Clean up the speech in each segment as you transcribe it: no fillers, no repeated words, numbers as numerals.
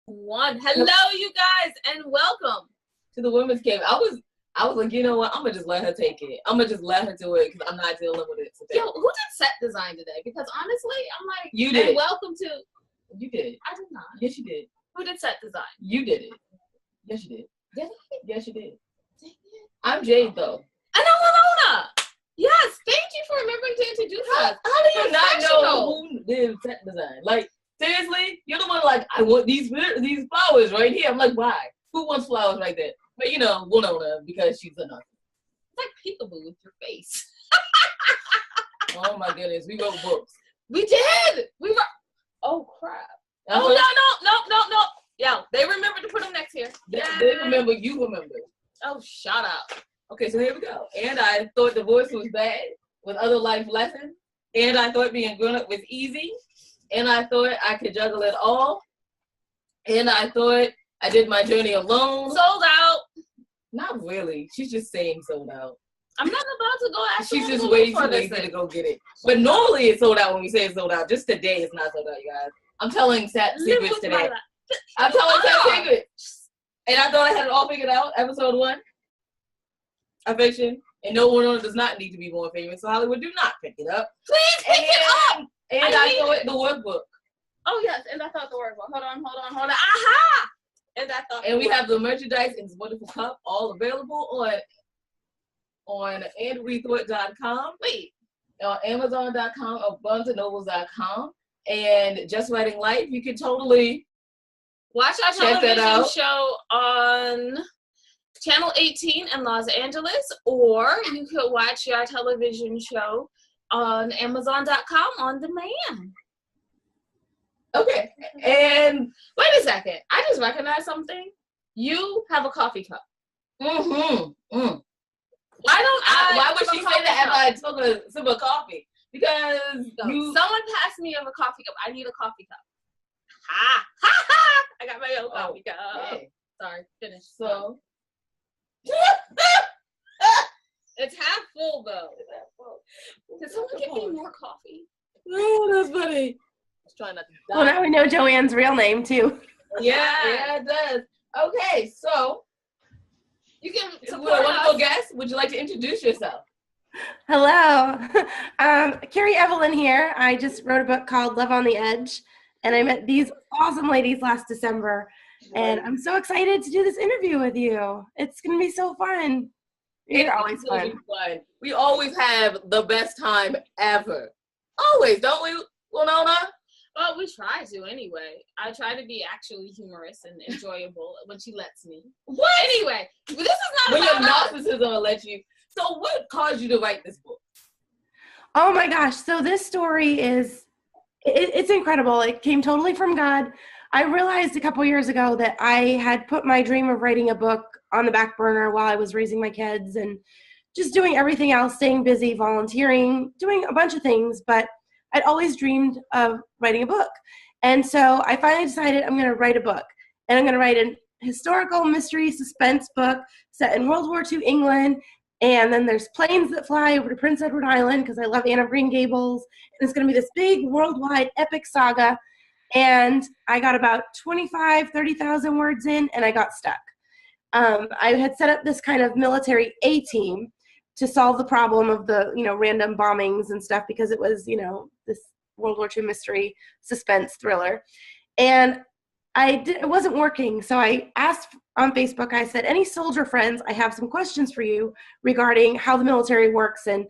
One. Hello, you guys, and welcome to the women's cave. I was like, you know what? I'm gonna just let her take it. I'm gonna just let her do it because I'm not dealing with it today. Yo, who did set design today? Because honestly, I'm like, you did. Welcome to. You did. I did not. Yes, you did. Who did set design? You did it. Yes, you did. Did I? Yes, you did. Dang it. I'm Jade though. And I'm Ramona. Yes, thank you for remembering to introduce us. How do you not know who did set design? Like, seriously, you're the one like, I want these flowers right here. I'm like, why? Who wants flowers right there? But you know, we'll know her because she's a nurse. It's like peekaboo with your face. Oh my goodness, we wrote books. We did. We wrote. Oh crap. Oh no. Yeah, they remembered to put them next here. They remember. You remember. Oh, shut up. Okay, so here we go. And I thought divorce was bad with other life lessons. And I thought being grown up was easy. And I thought I could juggle it all. And I thought I did my journey alone. Sold out. Not really. She's just saying sold out. I'm not about to go actually. She's just way too lazy to go get it. But normally it's sold out when we say it's sold out. Just today it's not sold out, you guys. I'm telling sad secrets today. I'm telling sad secrets. And I thought I had it all figured out. Episode 1. Affection. And no one does not need to be more famous. So Hollywood, do not pick it up. Please pick it up. And I thought the workbook. Oh yes, and I thought the workbook. Hold on. Aha! And I thought. And we have the merchandise in this wonderful cup, all available on andwethought.com. Wait. On Amazon.com, or BarnesandNobles.com, and Just Writing Life. You can totally watch our television show on Channel 18 in Los Angeles, or you could watch our television show on Amazon.com on demand. Okay. And wait a second. I just recognized something. You have a coffee cup. Mm-hmm. Why would she say that after I took a sip of coffee? Because someone passed me of a coffee cup. I need a coffee cup. Ha! Ha ha! I got my own coffee cup. Okay. Sorry, finish. So it's half full though. Can someone get me more coffee? Oh, that's funny. I was trying not to die. Well, now we know Joanne's real name too. Yeah, it does. Okay, so you can support a wonderful guest. Would you like to introduce yourself? Hello. Kerry Evelyn here. I just wrote a book called Love on the Edge, and I met these awesome ladies last December, and I'm so excited to do this interview with you. It's going to be so fun. You're always fun. We always have the best time ever. Always, don't we, Winona? Well, we try to anyway. I try to be actually humorous and enjoyable when she lets me. What? Anyway, this is not when about your narcissism will let you. So what caused you to write this book? Oh my gosh. So this story is, it's incredible. It came totally from God. I realized a couple years ago that I had put my dream of writing a book on the back burner while I was raising my kids and just doing everything else, staying busy, volunteering, doing a bunch of things, but I'd always dreamed of writing a book. And so I finally decided I'm going to write a book. And I'm going to write a historical mystery suspense book set in World War II England. And then there's planes that fly over to Prince Edward Island because I love Anne of Green Gables. And it's going to be this big worldwide epic saga. And I got about 30,000 words in, and I got stuck. I had set up this kind of military A-team to solve the problem of the, random bombings and stuff because it was, this World War II mystery suspense thriller. And it wasn't working. So I asked on Facebook, I said, any soldier friends, I have some questions for you regarding how the military works. And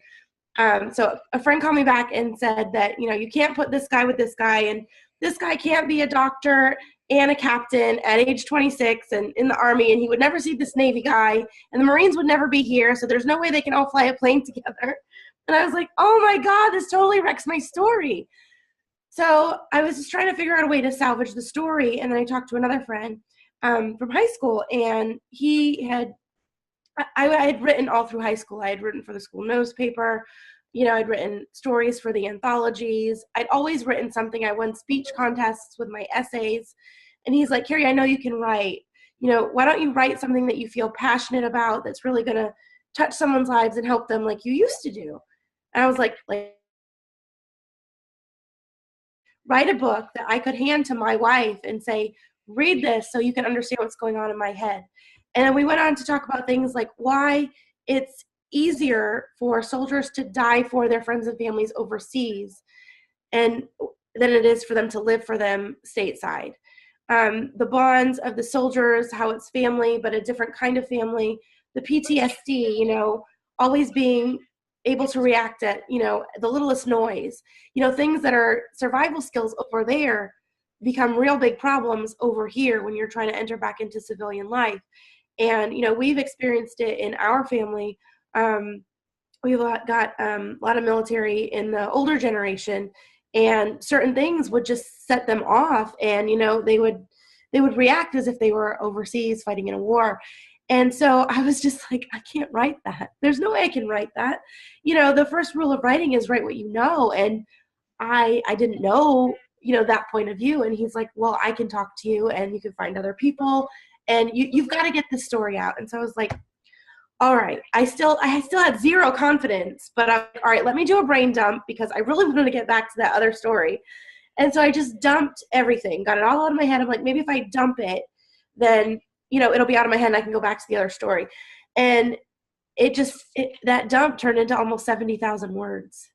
so a friend called me back and said that, you can't put this guy with this guy, and this guy can't be a doctor and a captain at age 26 and in the Army, and he would never see this Navy guy, and the Marines would never be here, so there's no way they can all fly a plane together. And I was like, oh my God, this totally wrecks my story. So I was just trying to figure out a way to salvage the story, and then I talked to another friend from high school, and I had written all through high school. I had written for the school newspaper. I'd written stories for the anthologies. I'd always written something. I won speech contests with my essays. And he's like, Kerry, I know you can write. Why don't you write something that you feel passionate about that's really going to touch someone's lives and help them like you used to do? And I was like, write a book that I could hand to my wife and say, read this so you can understand what's going on in my head. And then we went on to talk about things like why it's easier for soldiers to die for their friends and families overseas and than it is for them to live for them stateside. The bonds of the soldiers, how it's family, but a different kind of family. The PTSD, always being able to react at, the littlest noise. Things that are survival skills over there become real big problems over here when you're trying to enter back into civilian life. And, we've experienced it in our family. We've got a lot of military in the older generation, and certain things would just set them off, and they would react as if they were overseas fighting in a war. And so I was just like, I can't write that. There's no way I can write that. The first rule of writing is write what you know, and I didn't know that point of view. And he's like, well, I can talk to you, and you can find other people, and you've got to get this story out. And so I was like, all right, I still had zero confidence, but all right, let me do a brain dump because I really wanted to get back to that other story. And so I just dumped everything, got it all out of my head. I'm like, maybe if I dump it, then, it'll be out of my head and I can go back to the other story. And that dump turned into almost 70,000 words.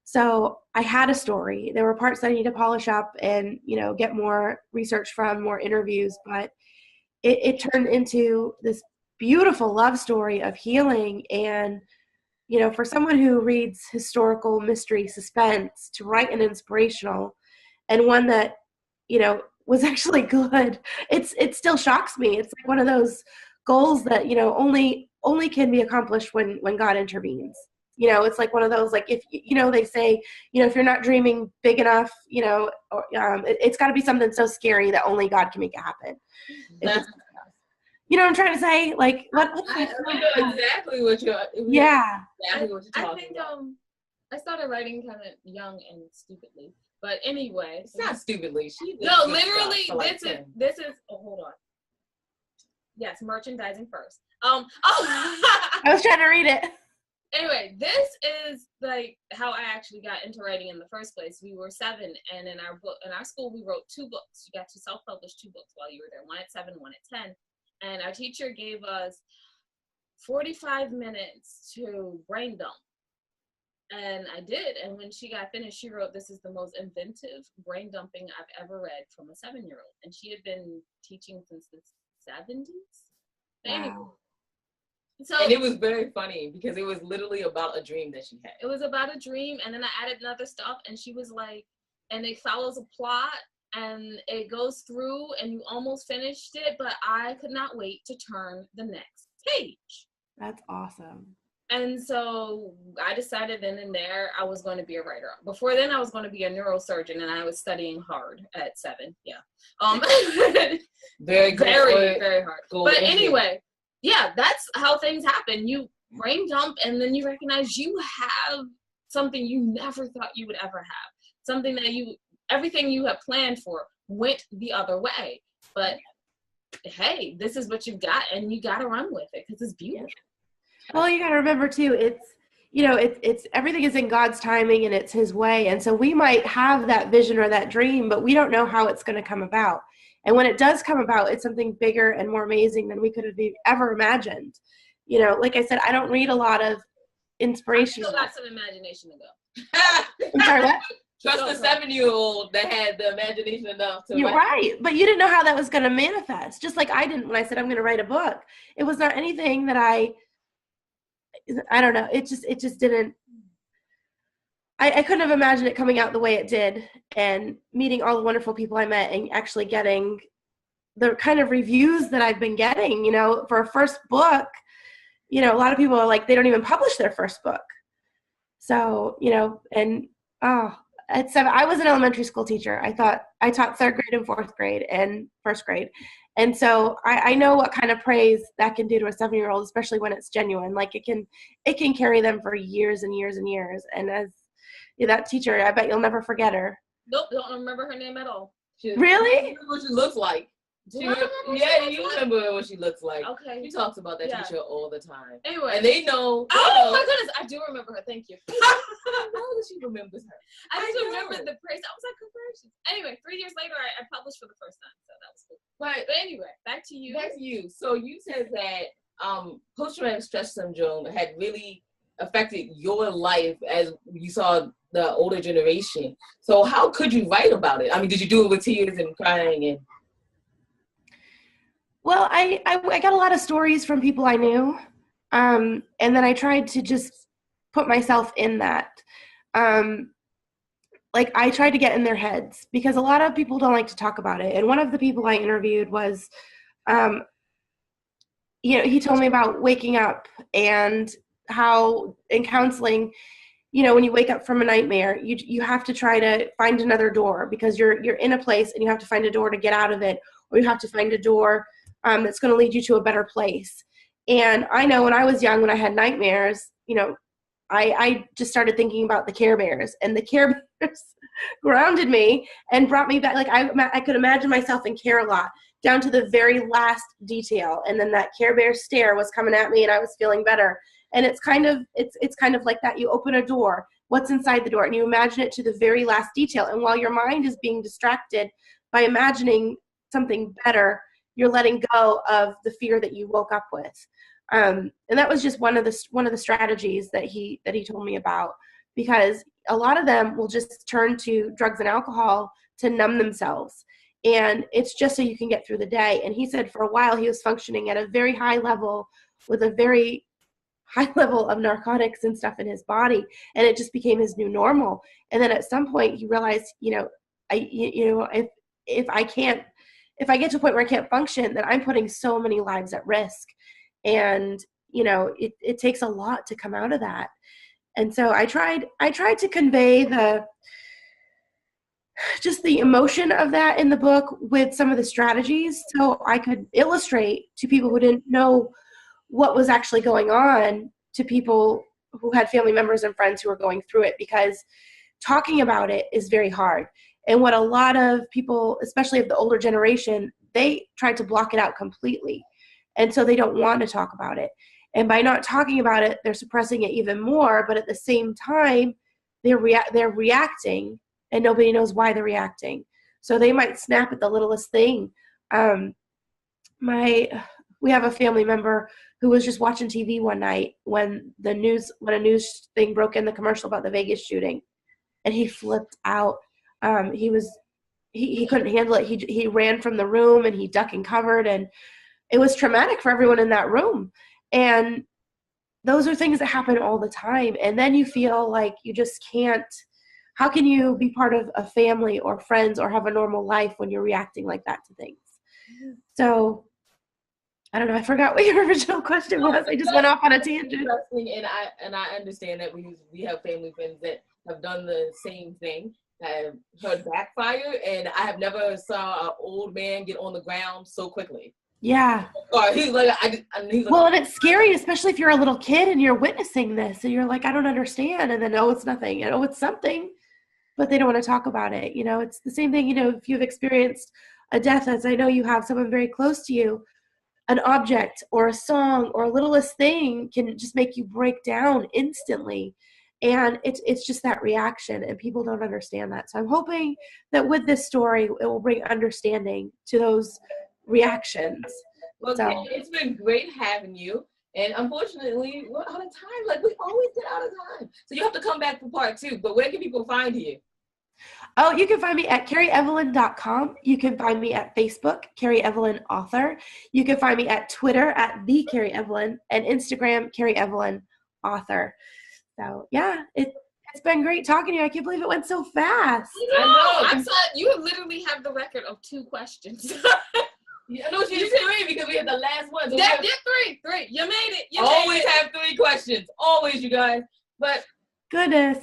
So I had a story. There were parts that I need to polish up and, get more research from, more interviews, but it turned into this beautiful love story of healing. And, for someone who reads historical mystery suspense, to write an inspirational and one that, was actually good, it still shocks me. It's like one of those goals that, only can be accomplished when God intervenes. It's like one of those, like, if, they say, if you're not dreaming big enough, it's got to be something so scary that only God can make it happen. You know what I'm trying to say? Like, what? I know exactly what you're. Yeah. Exactly what you're talking about. I started writing kind of young and stupidly, but anyway. It's not stupidly. No, literally, this is. Oh, hold on. Yes, merchandising first. I was trying to read it. Anyway, this is like how I actually got into writing in the first place. We were 7, and in our school, we wrote 2 books. You got to self-publish 2 books while you were there. 1 at 7, 1 at 10. And our teacher gave us 45 minutes to brain dump. And I did. And when she got finished, she wrote, "This is the most inventive brain dumping I've ever read," from a 7-year-old. And she had been teaching since the 70s. Wow. So, and it was very funny because it was literally about a dream that she had. It was about a dream. And then I added other stuff. And she was like, and it follows a plot. And it goes through, and you almost finished it, but I could not wait to turn the next page. That's awesome. And so I decided then and there I was going to be a writer. Before then, I was going to be a neurosurgeon, and I was studying hard at 7. Yeah. Very good. Very, very hard. But anyway, yeah, that's how things happen. You brain dump, and then you recognize you have something you never thought you would ever have. Something that everything you have planned for went the other way. But hey, this is what you've got, and you got to run with it because it's beautiful. Well, you got to remember too, it's everything is in God's timing and it's His way. And so we might have that vision or that dream, but we don't know how it's going to come about. And when it does come about, it's something bigger and more amazing than we could have ever imagined. Like I said, I don't read a lot of inspirational. I still got some imagination to go. I'm sorry, what? Trust the 7-year-old that had the imagination enough to. You're right, but you didn't know how that was going to manifest. Just like I didn't when I said I'm going to write a book. It was not anything that I don't know. It just didn't. I couldn't have imagined it coming out the way it did, and meeting all the wonderful people I met, and actually getting the kind of reviews that I've been getting. For a first book, a lot of people are like, they don't even publish their first book. So and at 7, I was an elementary school teacher. I taught 3rd grade and 4th grade and 1st grade. And so I know what kind of praise that can do to a 7-year-old, especially when it's genuine. Like it can carry them for years and years and years. And as that teacher, I bet you'll never forget her. Nope, don't remember her name at all. Really? I remember what she looks like. You remember what she looks like. Okay. She talks about that teacher all the time. Anyway. And they know. My goodness, I do remember her. Thank you. I know that she remembers her. I just remembered the praise. I was like, congratulations. Anyway, 3 years later, I published for the first time, so that was cool. But anyway, back to you. So you said that post-traumatic stress syndrome had really affected your life as you saw the older generation. So how could you write about it? I mean, did you do it with tears and crying and? Well, I got a lot of stories from people I knew, and then I tried to just put myself in that. Like I tried to get in their heads because a lot of people don't like to talk about it. And one of the people I interviewed was, he told me about waking up and how in counseling, when you wake up from a nightmare, you have to try to find another door because you're in a place and you have to find a door to get out of it, or you have to find a door that's going to lead you to a better place. And I know when I was young, when I had nightmares, I just started thinking about the Care Bears, and the Care Bears grounded me and brought me back. Like I could imagine myself in Care-a-Lot down to the very last detail. And then that Care Bear stare was coming at me and I was feeling better. And it's kind of like that. You open a door, what's inside the door, and you imagine it to the very last detail. And while your mind is being distracted by imagining something better, you're letting go of the fear that you woke up with. And that was just one of the strategies that he told me about, because a lot of them will just turn to drugs and alcohol to numb themselves. And it's just so you can get through the day. And he said for a while he was functioning at a very high level with a very high level of narcotics and stuff in his body. And it just became his new normal. And then at some point he realized, if I get to a point where I can't function, then I'm putting so many lives at risk. And, it takes a lot to come out of that. And so I tried to convey the emotion of that in the book with some of the strategies so I could illustrate to people who didn't know what was actually going on, to people who had family members and friends who were going through it, because talking about it is very hard. And what a lot of people, especially of the older generation, they tried to block it out completely. And so they don't want to talk about it. And by not talking about it, they're suppressing it even more. But at the same time, they're reacting, and nobody knows why they're reacting. So they might snap at the littlest thing. We have a family member who was just watching TV one night when a news thing broke in, the commercial about the Vegas shooting, and he flipped out. He couldn't handle it. He ran from the room and he ducked and covered, and it was traumatic for everyone in that room. And those are things that happen all the time. And then you feel like you just can't. How can you be part of a family or friends or have a normal life when you're reacting like that to things? So I don't know. I forgot what your original question was. I just went off on a tangent. And I understand that we have family friends that have done the same thing, have heard backfire, and I have never saw an old man get on the ground so quickly. Yeah. Or he's like, well, and it's scary, especially if you're a little kid and you're witnessing this, and you're like, I don't understand, and then it's nothing, and it's something, but they don't want to talk about it. It's the same thing. If you've experienced a death, as I know you have, someone very close to you, an object or a song or a littlest thing can just make you break down instantly. And it's just that reaction, and people don't understand that. So I'm hoping that with this story, it will bring understanding to those reactions. Well, so. It's been great having you. And unfortunately, we're out of time. Like, we always get out of time. So you have to come back for part 2. But where can people find you? Oh, you can find me at kerryevelyn.com. You can find me at Facebook, Kerry Evelyn Author. You can find me at Twitter at the Kerry Evelyn, and Instagram, Kerry Evelyn Author. So yeah, it's been great talking to you. I can't believe it went so fast. I know. You literally have the record of 2 questions. Yeah, no, she did 3 because we had the last one. So that did 3. You made it. You always have 3 questions. Always, you guys. But goodness.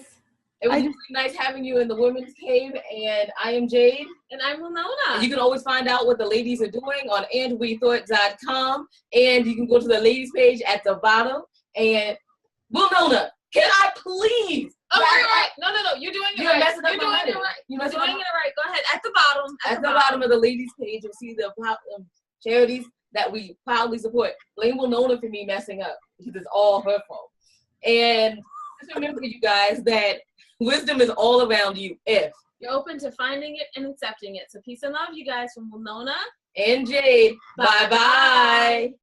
It was really nice having you in the Women's Cave, and I am Jade. And I'm Winona. And you can always find out what the ladies are doing on andwethought.com, and you can go to the ladies page at the bottom. And Winona, can I please? Oh, right. No. You're doing it right. You're doing it right. Go ahead. At the bottom. At the bottom of the ladies page, you'll see the charities that we proudly support. Blame Winona for me messing up, because it's all her fault. And just remember, you guys, that wisdom is all around you if You're open to finding it and accepting it. So peace and love, you guys, from Winona and Jade. Bye-bye.